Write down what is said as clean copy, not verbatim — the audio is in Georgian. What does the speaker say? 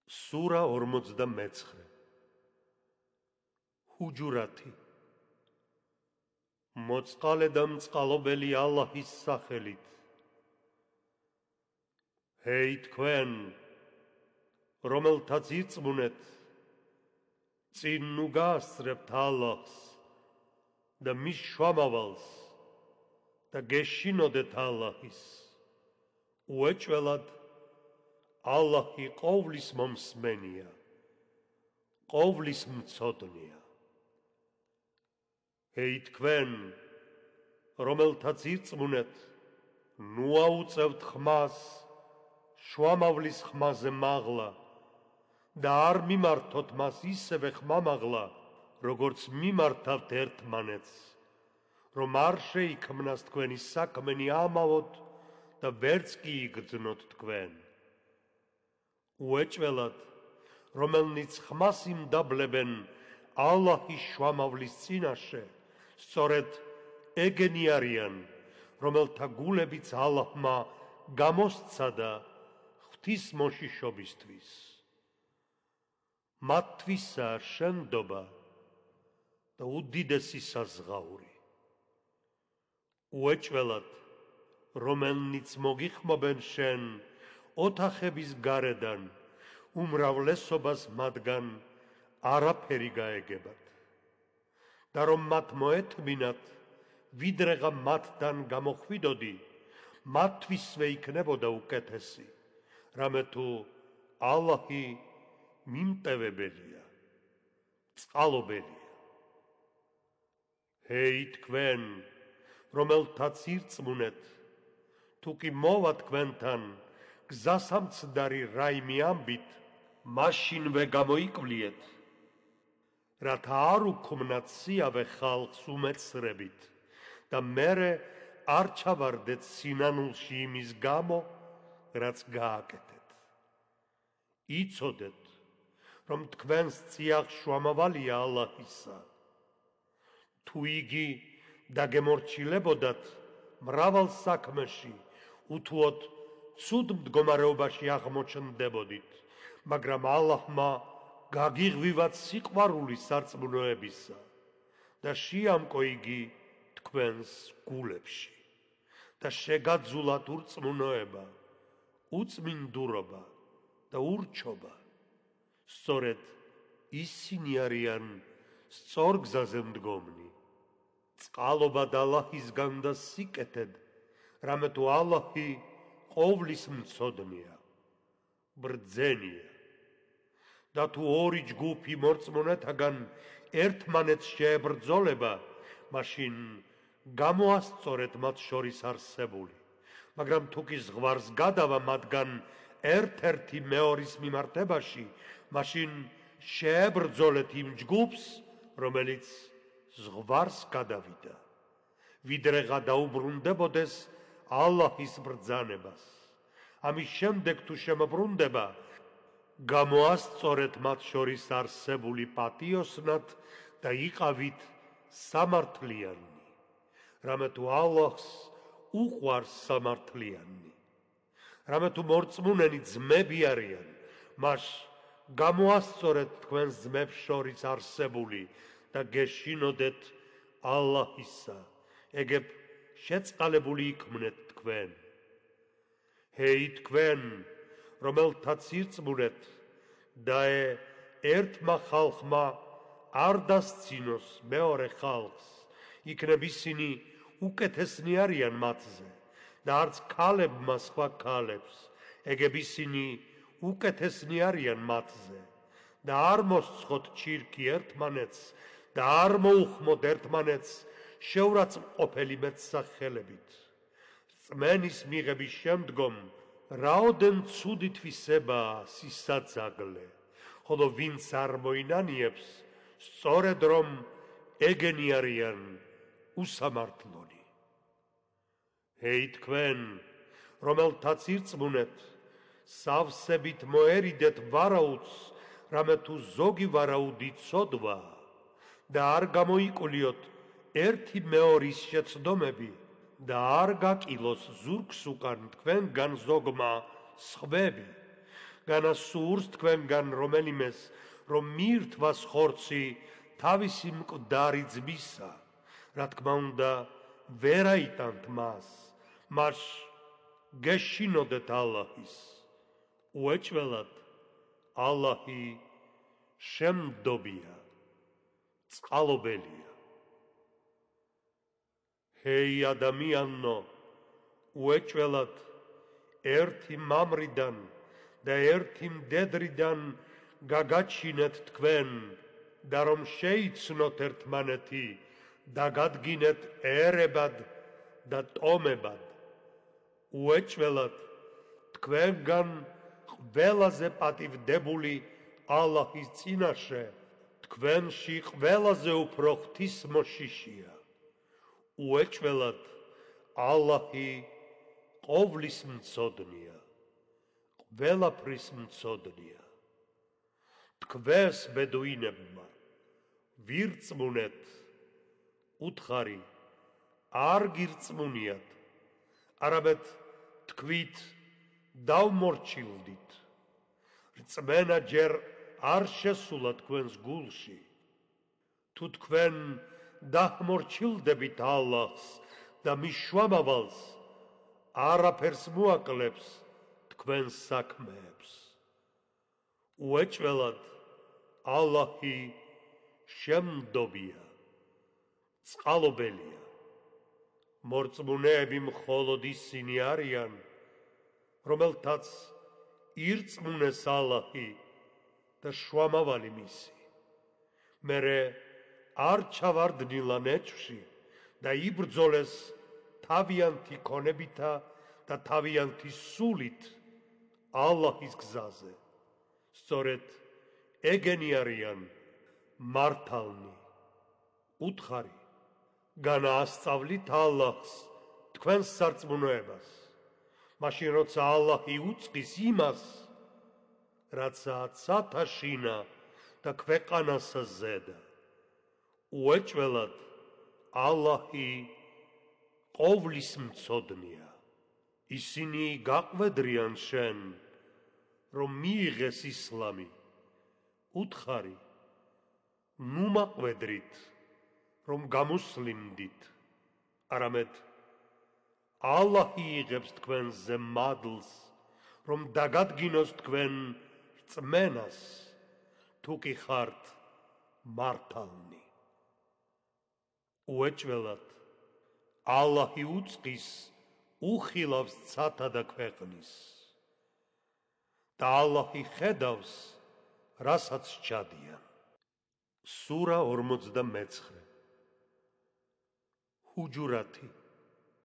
სურა 49. ჰუჯურათი. მოწყალე და მწყალობელი ალლაჰის სახელით. ჰეი თქვენ, რომელთაც ირწმუნეთ, წინ ნუ გაასწრებთ ალლაჰს და მის შუამავალს და გეშინოდეთ ალლაჰის. უეჭველად ალლაჰი ყოვლის მომსმენია, ყოვლის მცოდნია. ჰეი თქვენ, რომელთაც ირწმუნეთ, ნუ აუწევთ ხმას შუამავლის ხმაზე მაღლა და არ მიმართოთ მას ისევე ხმამაღლა, როგორც მიმართავთ ერთმანეთს, რომ არ შეიქმნას თქვენი საქმენი ამავოდ და ვერც კი იგრძნოთ თქვენ. უეჭველად, რომელნიც ხმას იმდაბლებენ ალლაჰის შუამავლის წინაშე, სწორედ ეგენი არიან, რომელთა გულებიც ალლაჰმა გამოსცადა ღვთისმოშიშობისთვის. მათთვისაა შენდობა და უდიდესი საზღაური. უეჭველად, რომელნიც მოგიხმობენ შენ ოთახების გარედან, უმრავლესობას მათგან არაფერი გაეგებათ. და რომ მათ მოეთმინათ, ვიდრეღა მათთან გამოხვიდოდი, მათთვისვე იქნებოდა უკეთესი, რამე თუ ალლაჰი მიმტევებელია, წყალობელია. ჰეი თქვენ, რომელთაც ირწმუნეთ, თუ კი მოვა თქვენთან გზასამცდარი რაიმე ამბით, მაშინვე გამოიკვლიეთ, რათა არ უქმნათ სიავე ხალხს უმეცრებით და მერე არ ჩავარდეთ სინანულში იმის გამო, რაც გააკეთეთ. იცოდეთ, რომ თქვენს წიაღ შუამავალია ალლაჰისა. თუ იგი დაგემორჩილებოდათ მრავალ საქმეში, უთუოდ ცუდ მდგომარეობაში აღმოჩნდებოდით, მაგრამ ალლაჰმა გაგიღვივათ სიყვარული სარწმუნოებისა და შეამკო იგი თქვენს გულებში და შეგაძულათ ურწმუნოება, უწმინდურობა და ურჩობა. სწორედ ისინი არიან სწორ გზაზე მდგომნი. წყალობად ალლაჰისგან და სიკეთედ, რამე თუ ალლაჰი ყოვლის მცოდნია, ბრძენია. და თუ ორი ჯგუფი მორწმუნეთაგან ერთმანეთს შეებრძოლება, მაშინ გამოასწორეთ მათ შორის არსებული. მაგრამ თუ კი ზღვარს გადავა მათგან ერთ-ერთი მეორის მიმართებაში, მაშინ შეებრძოლეთ იმ ჯგუფს, რომელიც ზღვარს გადავიდა, ვიდრეღა დაუბრუნდებოდეს ალლაჰის ბრძანებას. ამის შემდეგ თუ შემობრუნდება, გამოასწორეთ მათ შორის არსებული პატიოსნად და იყავით სამართლიანი, რამე თუ ალლაჰს უყვარს სამართლიანი. რამე თუ მორწმუნენი ძმები არიან, მას გამოასწორეთ თქვენს ძმებს შორის არსებული და გეშინოდეთ ალლაჰისა, ეგებ შეწყალებული იქმნეთ თქვენ. ჰეი თქვენ, რომელთაც ირწმუნეთ, და ერთმა ხალხმა არ დასცინოს მეორე ხალხს, იქნებ ისინი უკეთესნი არიან მათზე და არც ქალებმა სხვა ქალებს, ეგებ ისინი უკეთესნი არიან მათზე და არ მოსცხოთ ჩირკი ერთმანეთს და არ მოუხმოთ ერთმანეთს შეურაცხმყოფელი მეტსახელებით. რწმენის მიღების შემდგომ რაოდენ ცუდი თვისებაა სისაძაგლე, ხოლო ვინც არ მოინანიებს, სწორედ რომ ეგენი არიან უსამართლონი. ჰეი თქვენ, რომელთაც ირწმუნეთ, სავსებით მოერიდეთ ვარაუდს, რამე თუ ზოგი ვარაუდი ცოდვაა და არ გამოიკვლიოთ ერთი მეორის შეცდომები და არ გაკილოს ზურგს უკან თქვენგან ზოგმა სხვები განასურს თქვენგან რომელიმეს, რომ მიირთვას ხორცი თავისი მკვდარი ძმისა, რა თქმა უნდა, ვერ აიტანთ მას, მას გეშინოდეთ ალლაჰის. უეჭველად, ალლაჰი შემდობია, წყალობელია. ჰეი ადამიანო, უეჭველად, ერთი მამრიდან და ერთი მდედრიდან გაგაჩინეთ თქვენ და რომ შეიცნოთ ერთმანეთი და გადგინეთ ერებად და ტომებად. უეჭველად, თქვენგან ყველაზე პატივდებული ალლაჰის წინაშე თქვენში ყველაზე უფრო ღვთისმოშიშია. უეჭველად, ალლაჰი ყოვლის მცოდნია, ყველაფრის მცოდნია. თქვენს ბედუინებმა ვირწმუნეთ, უთხარი, არ გირწმუნიათ, არამედ თქვით დავმორჩილდით. რწმენა ჯერ არ შესულა თქვენს გულში. თუ თქვენ დაჰმორჩილდებით ალლაჰს და მის შუამავალს, არაფერს მოაკლებს თქვენს საქმეებს. უეჭველად, ალლაჰი შემდობია, წყალობელია. მორწმუნეები მხოლოდ ისინი არიან, რომელთაც ირწმუნეს ალლაჰი და შუამავალი მისი. მერე არ ჩავარდნილან ეჭვში და იბრძოლეს თავიანთი ქონებითა და თავიანთი სულით ალლაჰის გზაზე. სწორედ ეგენი არიან მართალნი. უთხარი, განაასწავლით ალლაჰს თქვენს სარწმუნოებას, მაშინ როცა ალლაჰი უწყის იმას, რაცაც ათაშინა და ქვეყანასა ზედა. უეჭველად, ალლაჰი ყოვლის მცოდნია. ისინი გაყვედრიან შენ, რომ მიიღეს ისლამი. უთხარი, ნუ მაყვედრით, რომ გამუსლიმდით, არამედ ალლაჰი იღებს თქვენზე მადლს, რომ დაგადგინოს თქვენ რწმენას, თუ კი ხართ მართალნი. უეჭველად, ალლაჰი უწყის უხილავს ცათა და ქვეყნის და ალლაჰი ხედავს, რასაც ჩადიან. სურა 49. ჰუჯურათი